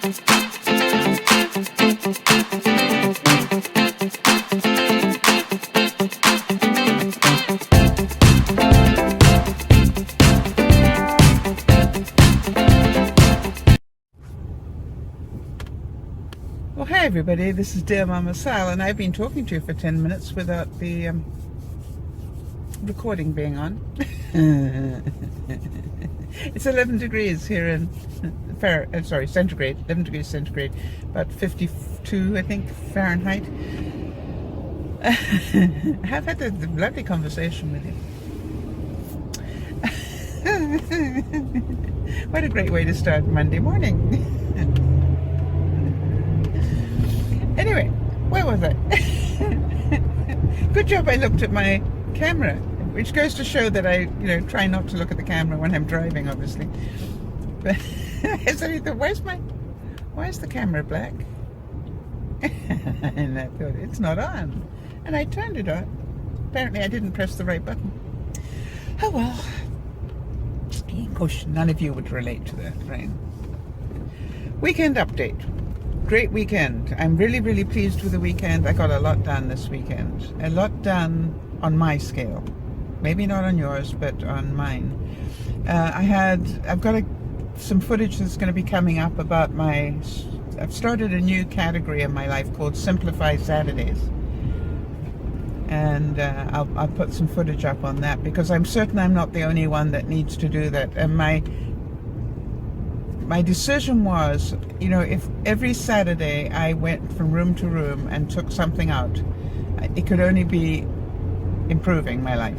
Well, hi everybody, this is DearMamaSal, and I've been talking to you for 10 minutes without the recording being on. It's 11 degrees here in centigrade, 11 degrees centigrade, about 52, I think, Fahrenheit. I have had a lovely conversation with you. What a great way to start Monday morning. Anyway, where was I? Good job I looked at my camera, which goes to show that I, try not to look at the camera when I'm driving, obviously. But I thought, why is the camera black? And I thought, it's not on. And I turned it on. Apparently I didn't press the right button. Oh well. Of course, none of you would relate to that, right? Weekend update. Great weekend. I'm really, really pleased with the weekend. I got a lot done this weekend. A lot done on my scale. Maybe not on yours, but on mine. I've got some footage that's going to be coming up about I've started a new category in my life called Simplify Saturdays. And I'll put some footage up on that because I'm certain I'm not the only one that needs to do that. And my decision was, if every Saturday I went from room to room and took something out, it could only be improving my life.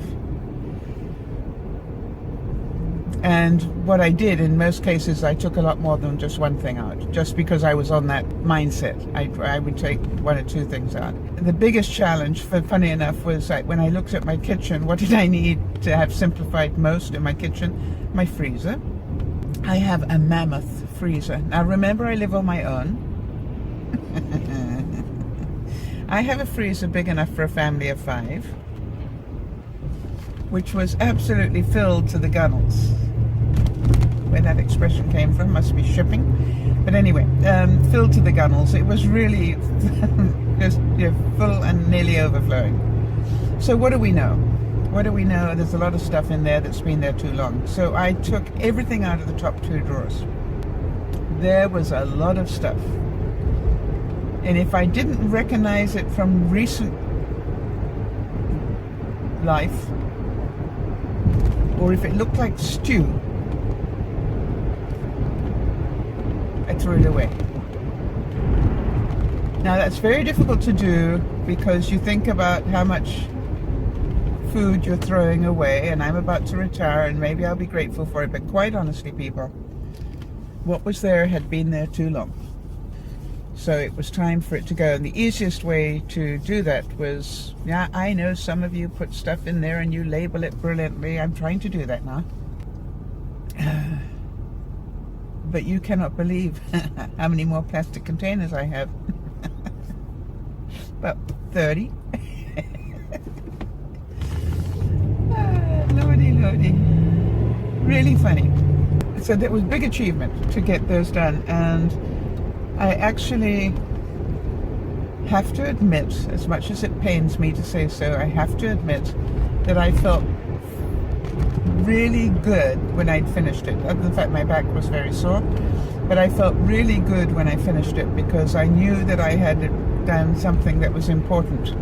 And what I did in most cases, I took a lot more than just one thing out, just because I was on that mindset. I would take one or two things out. The biggest challenge, funny enough, was when I looked at my kitchen, what did I need to have simplified most in my kitchen? My freezer. I have a mammoth freezer. Now remember, I live on my own. I have a freezer big enough for a family of 5, which was absolutely filled to the gunnels. Where that expression came from, must be shipping. But anyway, filled to the gunnels. It was really just full and nearly overflowing. So what do we know? What do we know? There's a lot of stuff in there that's been there too long. So I took everything out of the top 2 drawers. There was a lot of stuff. And if I didn't recognize it from recent life, or if it looked like stew, I threw it away. Now that's very difficult to do because you think about how much food you're throwing away, and I'm about to retire and maybe I'll be grateful for it, but quite honestly, people, what was there had been there too long. So it was time for it to go, and the easiest way to do that was, I know some of you put stuff in there and you label it brilliantly. I'm trying to do that now. But you cannot believe how many more plastic containers I have. About 30. Lordy. Really funny. So that was a big achievement to get those done, and I actually have to admit, as much as it pains me to say so, I have to admit that I felt really good when I'd finished it. Other than the fact my back was very sore, but I felt really good when I finished it because I knew that I had done something that was important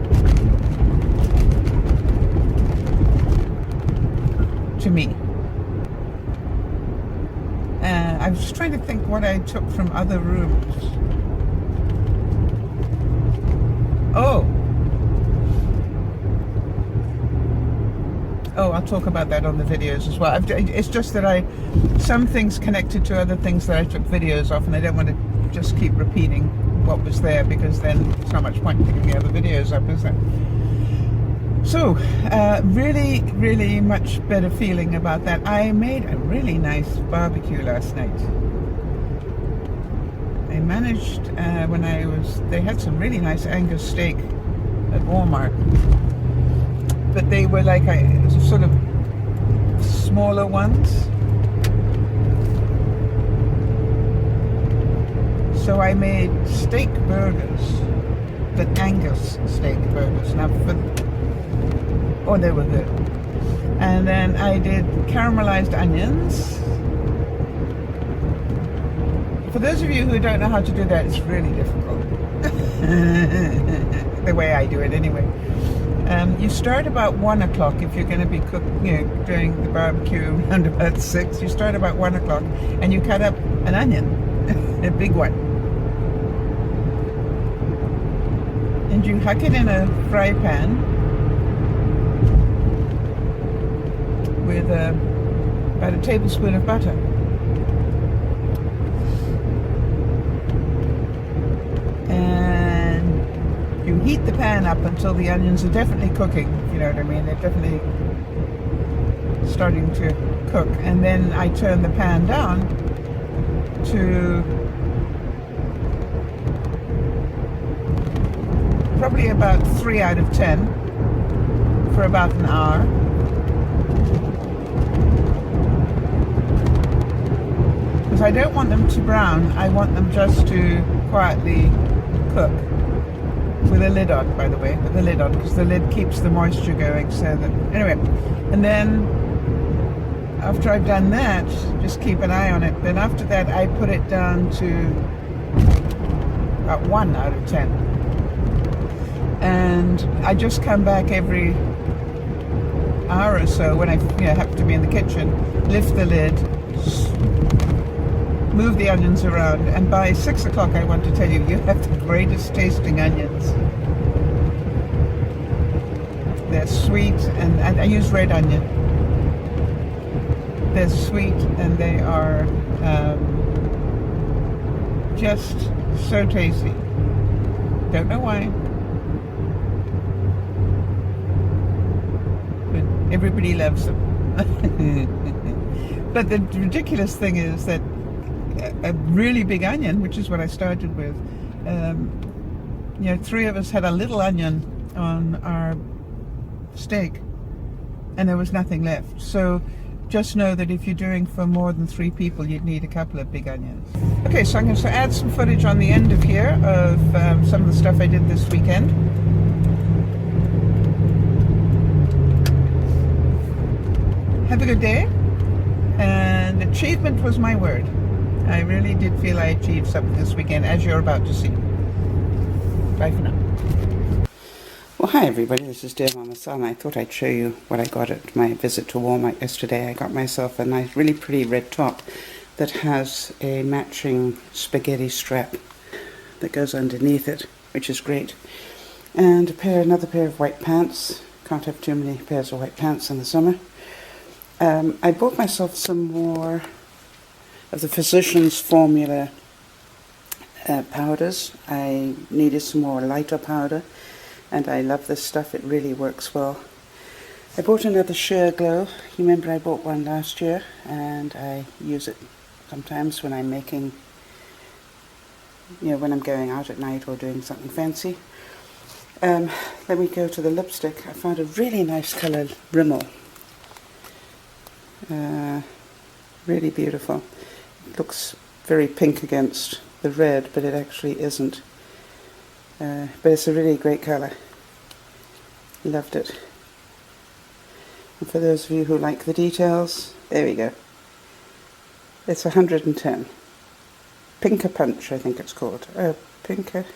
to me. I was just trying to think what I took from other rooms. Oh, I'll talk about that on the videos as well. It's just that some things connected to other things that I took videos of, and I don't want to just keep repeating what was there because then there's not much point in picking the other videos up, is there? So, really, really much better feeling about that. I made a really nice barbecue last night. I managed, they had some really nice Angus steak at WalMart. But they were like sort of smaller ones. So I made steak burgers, the Angus steak burgers. Now, oh, they were good. And then I did caramelized onions. For those of you who don't know how to do that, it's really difficult. The way I do it anyway. You start about 1 o'clock if you're going to be cooking, doing the barbecue around about 6. You start about 1 o'clock and you cut up an onion, a big one. And you huck it in a fry pan with about a tablespoon of butter. And you heat the pan up until the onions are definitely cooking, if you know what I mean. They're definitely starting to cook. And then I turn the pan down to probably about 3 out of 10 for about an hour. Because I don't want them to brown, I want them just to quietly cook. With a lid on, by the way, with the lid on, because the lid keeps the moisture going, so that, anyway. And then, after I've done that, just keep an eye on it. Then after that, I put it down to about 1 out of 10. And I just come back every hour or so when I happen to be in the kitchen, lift the lid, move the onions around, and by 6 o'clock I want to tell you, you have the greatest tasting onions. They're sweet, and I use red onion. They're sweet and they are just so tasty. Don't know why, but everybody loves them. But the ridiculous thing is that a really big onion, which is what I started with, 3 of us had a little onion on our steak and there was nothing left. So just know that if you're doing for more than 3 people, you'd need a couple of big onions. Okay, so I'm going to add some footage on the end of here of some of the stuff I did this weekend. Have a good day. And achievement was my word. I really did feel I achieved something this weekend, as you're about to see. Bye for now. Well, hi everybody, this is DearMamaSal, and I thought I'd show you what I got at my visit to Walmart yesterday. I got myself a nice, really pretty red top that has a matching spaghetti strap that goes underneath it, which is great. And another pair of white pants. Can't have too many pairs of white pants in the summer. I bought myself some more of the Physicians Formula powders. I needed some more lighter powder, and I love this stuff. It really works well. I bought another Sheer Glow. You remember I bought one last year, and I use it sometimes when I'm making, when I'm going out at night or doing something fancy. Then we go to the lipstick. I found a really nice colour, Rimmel. Really beautiful. It looks very pink against the red, but it actually isn't. But it's a really great colour. Loved it. And for those of you who like the details, there we go. It's 110. Pinker Punch, I think it's called. Oh, Pinker.